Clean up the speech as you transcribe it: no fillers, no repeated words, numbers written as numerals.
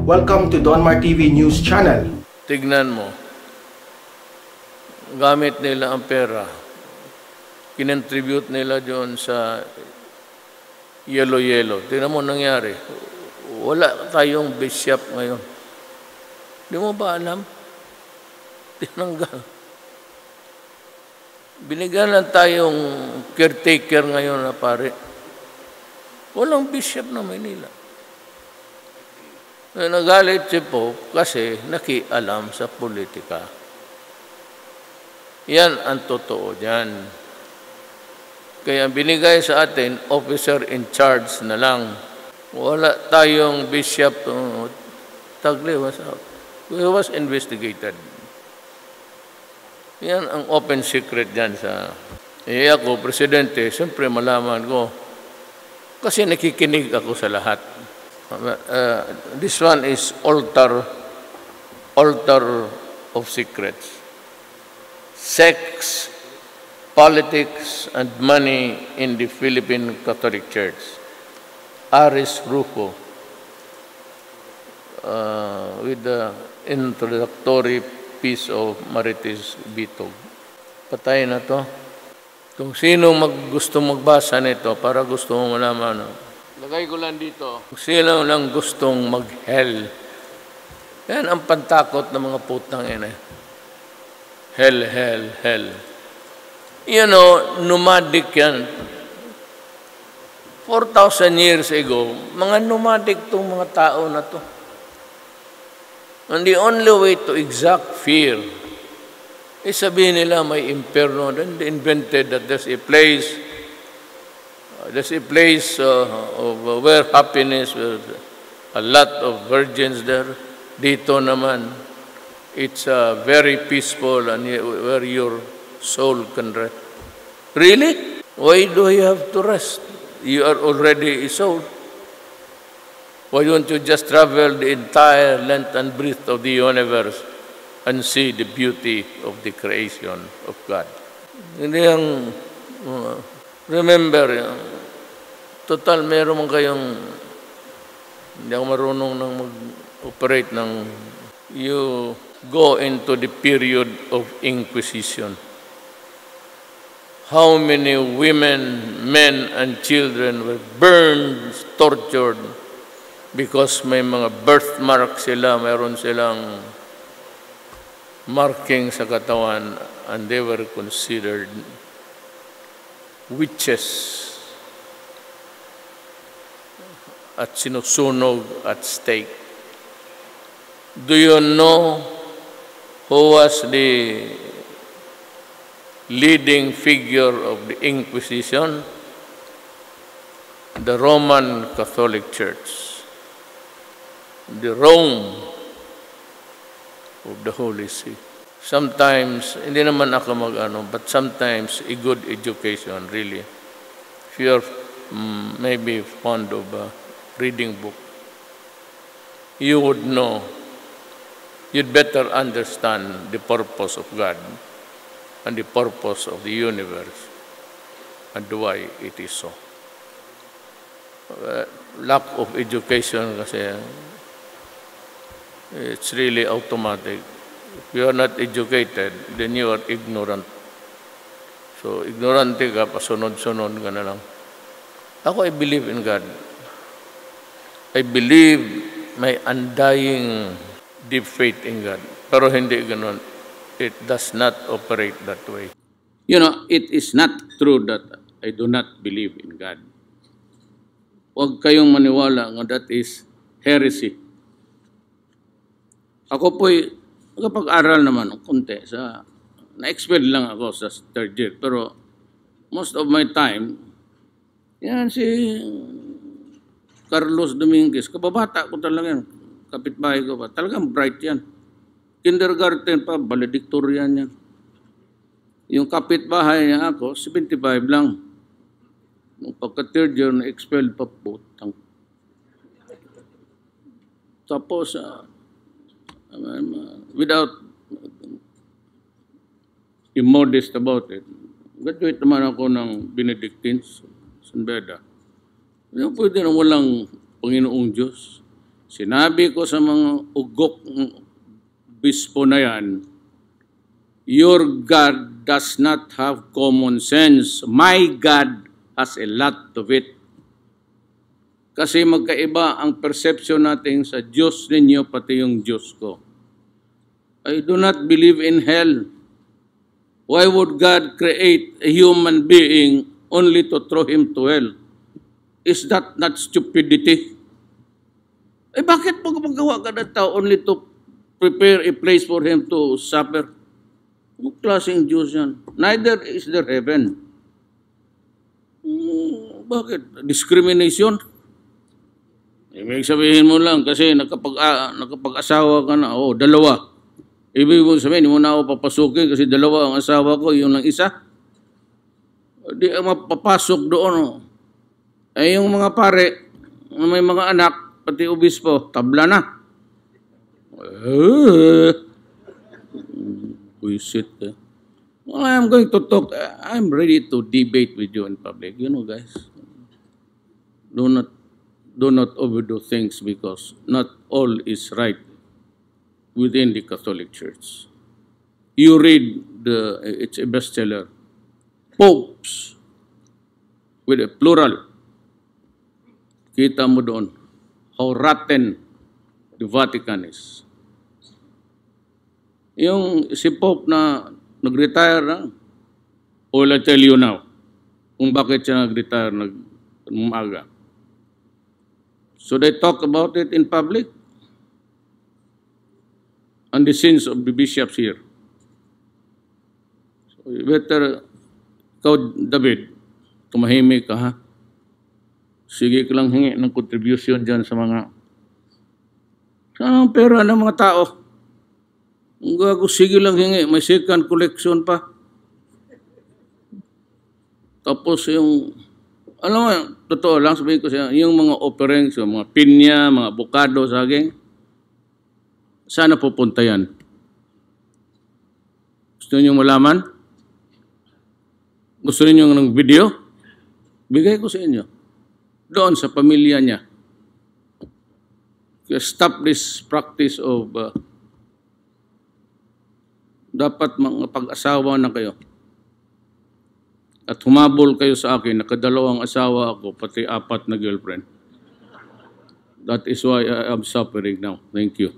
Welcome to Donmar TV News Channel. Tignan mo, gamit nila ang pera, kinontribute nila doon sa yellow. Tignan mo nangyari. Wala tayong bishop ngayon. Di mo ba alam? Tinanggal. Binigyan lang tayong caretaker ngayon na pare. Walang bishop na Manila. Nagalit si Pope kasi nakialam sa politika. Yan ang totoo dyan. Kaya binigay sa atin, officer in charge na lang. Wala tayong bishop. Tagle was out. He was investigated. Yan ang open secret dyan sa... ako, presidente, siyempre malaman ko. Kasi nakikinig ako sa lahat. This one is altar of secrets. Sex, politics, and money in the Philippine Catholic Church. Aris Rufo, with the introductory piece of Marites Bitog. Patayin na to. Kung sino gusto magbasa nito, para gusto mo malaman, lagay ko lang dito. Kung sino lang gustong mag-hell, yan ang pantakot ng mga putang ina. Hell. You know, nomadic yan. 4,000 years ago, mga nomadic itong mga tao na to. And the only way to exact fear is sabihin nila may imperno. Then they invented that there's a place of where happiness, with a lot of virgins there. Dito naman, it's very peaceful and where your soul can rest. Really? Why do you have to rest? You are already a soul. Why don't you just travel the entire length and breadth of the universe and see the beauty of the creation of God? Hindi ang... remember, total meron man kayong... Hindi ako marunong nang mag-operate ng... You go into the period of Inquisition. How many women, men, and children were burned, tortured, because may mga birthmark sila, mayroon silang marking sa katawan, and they were considered witches at sinusunog at stake. Do you know who was the leading figure of the Inquisition? The Roman Catholic Church. The Rome of the Holy See. Sometimes, hindi naman ako but sometimes a good education, really. If you're maybe fond of reading book, you would know, you'd better understand the purpose of God and the purpose of the universe and why it is so. Lack of education kasi it's really automatic. If you are not educated, then you are ignorant. So, ignorante ka, pasunod-sunod ka na lang. Ako, I believe in God. I believe may undying deep faith in God. Pero hindi ganun. It does not operate that way. You know, it is not true that I do not believe in God. Huwag kayong maniwala nga that is heresy. Ako po'y nakapag-aral naman ng konti sa, na-expel lang ako sa third year, pero most of my time, yan si Carlos Dominguez, kababata ko talaga yan, kapitbahay ko pa, talagang bright yan. Kindergarten pa, valedictorian yan. Yung kapitbahay niya ako, 75 lang. Nung pagka-third year, na-expel pa po. Tapos, without immodest about it, graduate naman ako ng Benedictines, San Beda. Pwede na walang Panginoong Diyos. Sinabi ko sa mga ugok bispo na yan, your God does not have common sense. My God has a lot of it. Kasi magkaiba ang perception natin sa Diyos ninyo, pati yung Diyos ko. I do not believe in hell. Why would God create a human being only to throw him to hell? Is that not stupidity? Bakit magawa ka ng tao only to prepare a place for him to suffer? Anong klaseng Diyos yan? Neither is there heaven. Bakit? Discrimination? Ibig sabihin mo lang kasi nakapag-asawa ka na, dalawa. Ibig mo sabihin, hindi mo na ako papasukin kasi dalawa ang asawa ko, yun lang isa. Di mapapasok doon. Yung mga pare, may mga anak, pati obispo, tabla na. Buisit. Well, I'm going to talk. I'm ready to debate with you in public. You know, guys. Do not overdo things because not all is right within the Catholic Church. You read it's a bestseller, Popes with a plural. Kita mo doon how rotten the Vatican is. Yung si Pope na nag-retire na, I'll tell you now kung bakit siya nag-retire nag-umaga. So they talk about it in public and the sins of the bishops here. So you better, ikaw, David, tumahimik ka, ha? Sige ka lang hingi ng contribution dyan sa mga pera ng mga tao. Ang gago, sige lang hingi, may second collection pa. Tapos yung, alam mo, totoo lang, sabihin ko siya, yung mga offerings, yung mga pinya, mga avocado, saging, sana pupunta yan? Gusto niyo malaman? Gusto niyo ng video? Bigay ko sa inyo. Doon sa pamilya niya. Stop this practice of dapat mga pag-asawa na kayo. At humabol kayo sa akin, nakadalawang asawa ako, pati 4 na girlfriend. That is why I am suffering now. Thank you.